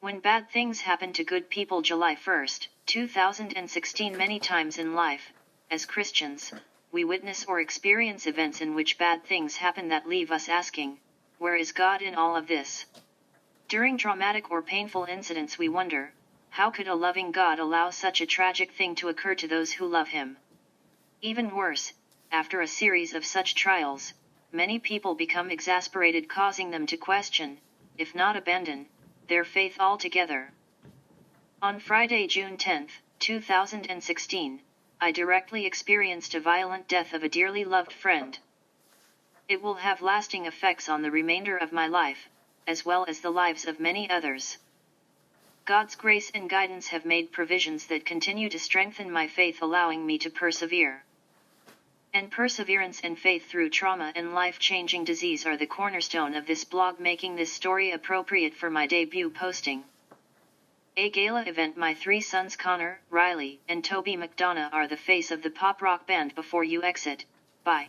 When bad things happen to good people. July 1st, 2016. Many times in life, as Christians, we witness or experience events in which bad things happen that leave us asking, where is God in all of this? During traumatic or painful incidents we wonder, how could a loving God allow such a tragic thing to occur to those who love Him? Even worse, after a series of such trials, many people become exasperated, causing them to question, if not abandon, their faith altogether. On Friday, June 10, 2016, I directly experienced a violent death of a dearly loved friend. It will have lasting effects on the remainder of my life, as well as the lives of many others. God's grace and guidance have made provisions that continue to strengthen my faith, allowing me to persevere. And perseverance and faith through trauma and life-changing disease are the cornerstone of this blog, making this story appropriate for my debut posting. A gala event. My three sons Connor, Riley, and Toby McDonough are the face of the pop rock band Before You Exit, by.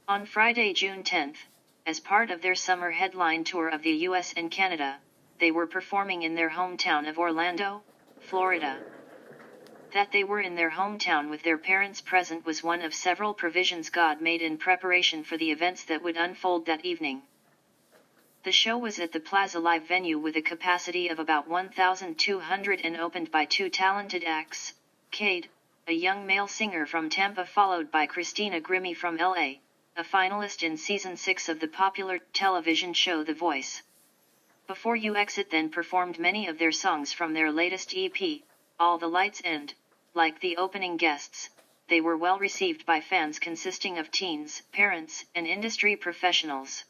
On Friday, June 10, as part of their summer headline tour of the US and Canada, they were performing in their hometown of Orlando, Florida. That they were in their hometown with their parents present was one of several provisions God made in preparation for the events that would unfold that evening. The show was at the Plaza Live venue with a capacity of about 1,200 and opened by two talented acts, Cade, a young male singer from Tampa, followed by Christina Grimmie from LA, a finalist in Season 6 of the popular television show The Voice. Before You Exit then performed many of their songs from their latest EP, All the Lights, and, like the opening guests, they were well received by fans consisting of teens, parents, and industry professionals.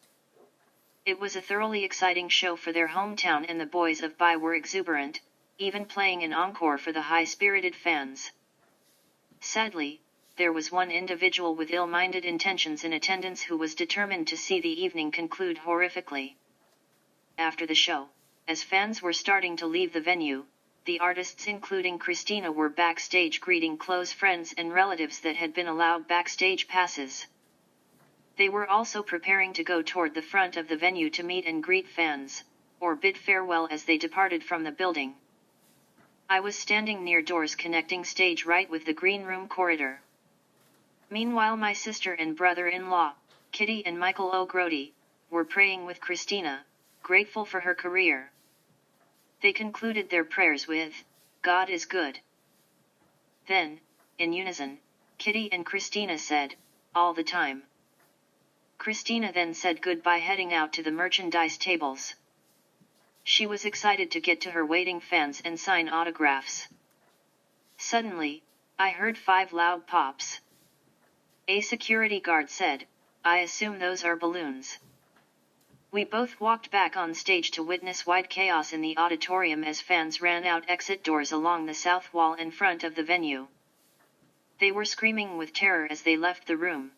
It was a thoroughly exciting show for their hometown, and the boys of By were exuberant, even playing an encore for the high-spirited fans. Sadly, there was one individual with ill-minded intentions in attendance who was determined to see the evening conclude horrifically. After the show, as fans were starting to leave the venue, the artists including Christina were backstage greeting close friends and relatives that had been allowed backstage passes. They were also preparing to go toward the front of the venue to meet and greet fans, or bid farewell as they departed from the building. I was standing near doors connecting stage right with the green room corridor. Meanwhile, my sister and brother-in-law, Kitty and Michael O'Grody, were praying with Christina, grateful for her career. They concluded their prayers with, "God is good." Then, in unison, Kitty and Christina said, "All the time." Christina then said goodbye, heading out to the merchandise tables. She was excited to get to her waiting fans and sign autographs. Suddenly, I heard 5 loud pops. A security guard said, "I assume those are balloons." We both walked back on stage to witness white chaos in the auditorium as fans ran out exit doors along the south wall in front of the venue. They were screaming with terror as they left the room.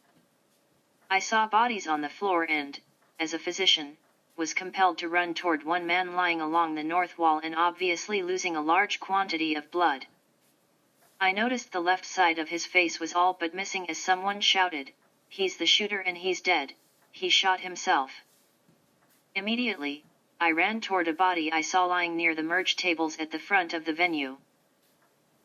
I saw bodies on the floor and, as a physician, was compelled to run toward one man lying along the north wall and obviously losing a large quantity of blood. I noticed the left side of his face was all but missing as someone shouted, "He's the shooter and he's dead, he shot himself." Immediately, I ran toward a body I saw lying near the merch tables at the front of the venue.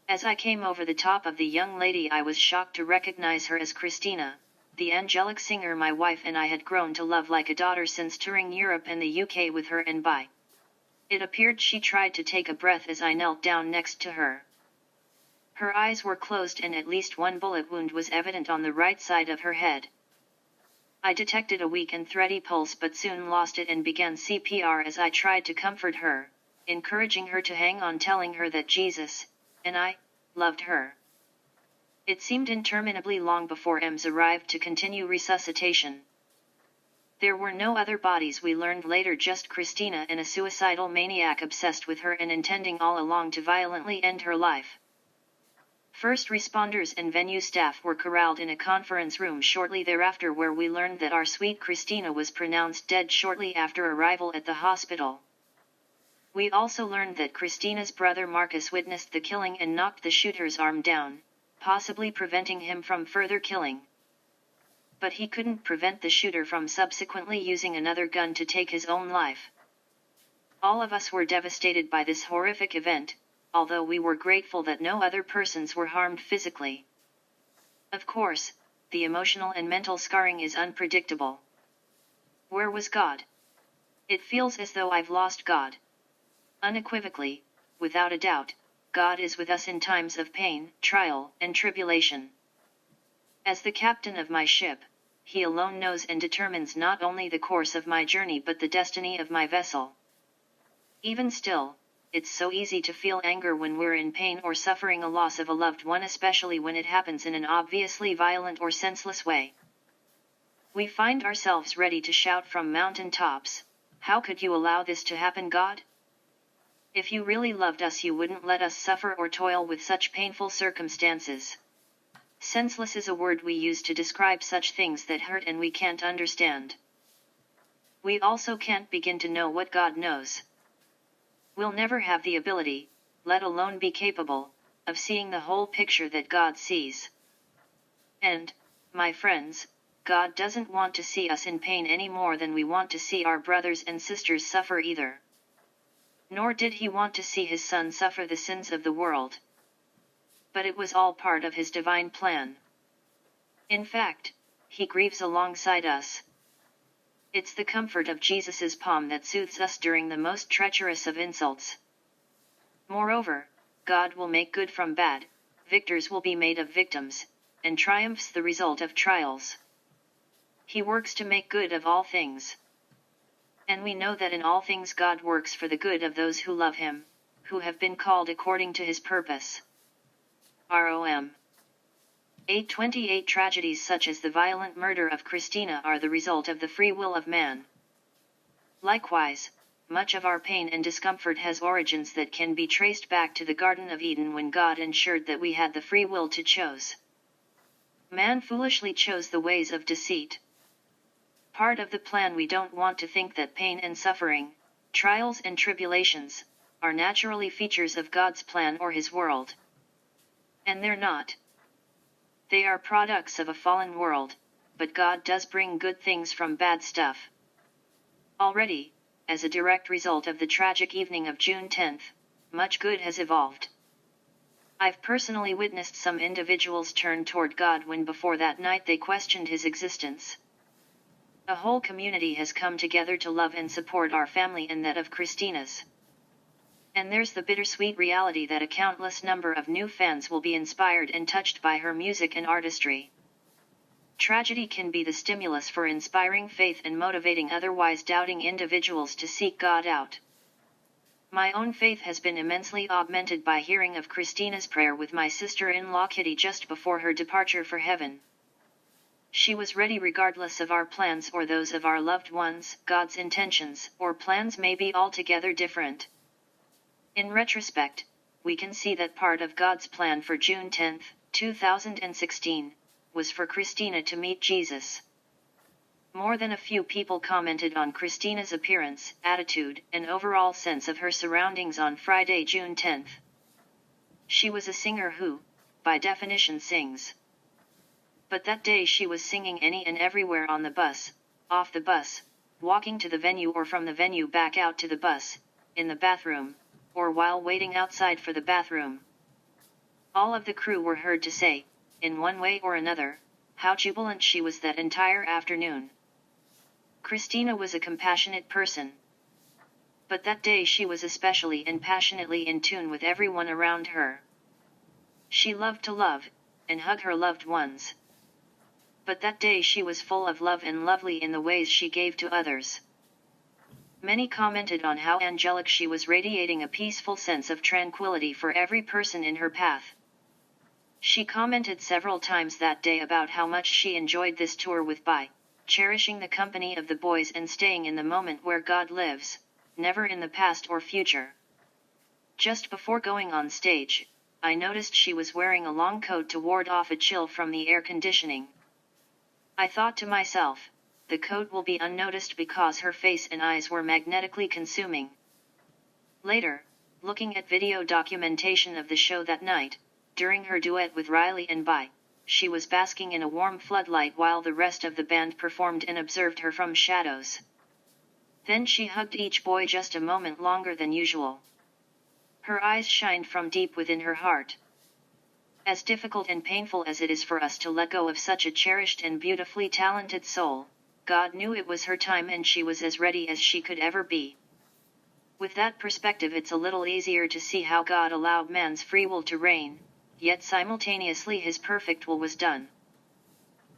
As I came over the top of the young lady, I was shocked to recognize her as Christina, the angelic singer my wife and I had grown to love like a daughter since touring Europe and the UK with her and By. It appeared she tried to take a breath as I knelt down next to her. Her eyes were closed and at least one bullet wound was evident on the right side of her head. I detected a weak and thready pulse but soon lost it and began CPR as I tried to comfort her, encouraging her to hang on, telling her that Jesus, and I, loved her. It seemed interminably long before EMS arrived to continue resuscitation. There were no other bodies, we learned later, just Christina and a suicidal maniac obsessed with her and intending all along to violently end her life. First responders and venue staff were corralled in a conference room shortly thereafter, where we learned that our sweet Christina was pronounced dead shortly after arrival at the hospital. We also learned that Christina's brother Marcus witnessed the killing and knocked the shooter's arm down, possibly preventing him from further killing. But he couldn't prevent the shooter from subsequently using another gun to take his own life. All of us were devastated by this horrific event, although we were grateful that no other persons were harmed physically. Of course, the emotional and mental scarring is unpredictable. Where was God? It feels as though I've lost God. Unequivocally, without a doubt, God is with us in times of pain, trial, and tribulation. As the captain of my ship, He alone knows and determines not only the course of my journey but the destiny of my vessel. Even still, it's so easy to feel anger when we're in pain or suffering a loss of a loved one, especially when it happens in an obviously violent or senseless way. We find ourselves ready to shout from mountain tops, "How could you allow this to happen, God? If you really loved us, you wouldn't let us suffer or toil with such painful circumstances." Senseless is a word we use to describe such things that hurt and we can't understand. We also can't begin to know what God knows. We'll never have the ability, let alone be capable, of seeing the whole picture that God sees. And, my friends, God doesn't want to see us in pain any more than we want to see our brothers and sisters suffer either. Nor did He want to see His Son suffer the sins of the world. But it was all part of His divine plan. In fact, He grieves alongside us. It's the comfort of Jesus' palm that soothes us during the most treacherous of insults. Moreover, God will make good from bad, victors will be made of victims, and triumphs the result of trials. He works to make good of all things. And we know that in all things God works for the good of those who love Him, who have been called according to His purpose. Rom. 8:28 Tragedies such as the violent murder of Christina are the result of the free will of man. Likewise, much of our pain and discomfort has origins that can be traced back to the Garden of Eden when God ensured that we had the free will to choose. Man foolishly chose the ways of deceit. Part of the plan, we don't want to think that pain and suffering, trials and tribulations, are naturally features of God's plan or His world. And they're not. They are products of a fallen world, but God does bring good things from bad stuff. Already, as a direct result of the tragic evening of June 10th, much good has evolved. I've personally witnessed some individuals turn toward God when before that night they questioned His existence. A whole community has come together to love and support our family and that of Christina's. And there's the bittersweet reality that a countless number of new fans will be inspired and touched by her music and artistry. Tragedy can be the stimulus for inspiring faith and motivating otherwise doubting individuals to seek God out. My own faith has been immensely augmented by hearing of Christina's prayer with my sister-in-law Kitty just before her departure for heaven. She was ready regardless of our plans or those of our loved ones. God's intentions or plans may be altogether different. In retrospect, we can see that part of God's plan for June 10, 2016, was for Christina to meet Jesus. More than a few people commented on Christina's appearance, attitude, and overall sense of her surroundings on Friday, June 10. She was a singer who, by definition, sings. But that day she was singing any and everywhere, on the bus, off the bus, walking to the venue or from the venue back out to the bus, in the bathroom, or while waiting outside for the bathroom. All of the crew were heard to say, in one way or another, how jubilant she was that entire afternoon. Christina was a compassionate person. But that day she was especially and passionately in tune with everyone around her. She loved to love, and hug her loved ones. But that day she was full of love and lovely in the ways she gave to others. Many commented on how angelic she was, radiating a peaceful sense of tranquility for every person in her path. She commented several times that day about how much she enjoyed this tour with Bai, cherishing the company of the boys and staying in the moment where God lives, never in the past or future. Just before going on stage, I noticed she was wearing a long coat to ward off a chill from the air conditioning. I thought to myself, the coat will be unnoticed because her face and eyes were magnetically consuming. Later, looking at video documentation of the show that night, during her duet with Riley and Bai, she was basking in a warm floodlight while the rest of the band performed and observed her from shadows. Then she hugged each boy just a moment longer than usual. Her eyes shined from deep within her heart. As difficult and painful as it is for us to let go of such a cherished and beautifully talented soul, God knew it was her time and she was as ready as she could ever be. With that perspective, it's a little easier to see how God allowed man's free will to reign, yet simultaneously his perfect will was done.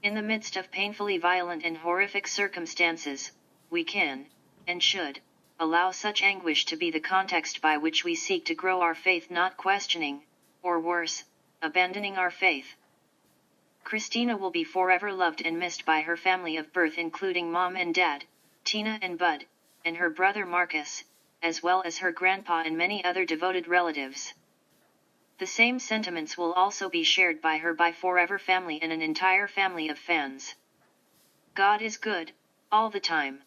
In the midst of painfully violent and horrific circumstances, we can, and should, allow such anguish to be the context by which we seek to grow our faith, not questioning, or worse, abandoning our faith. Christina will be forever loved and missed by her family of birth, including Mom and Dad, Tina and Bud, and her brother Marcus, as well as her grandpa and many other devoted relatives. The same sentiments will also be shared by her Forever family and an entire family of fans. God is good, all the time.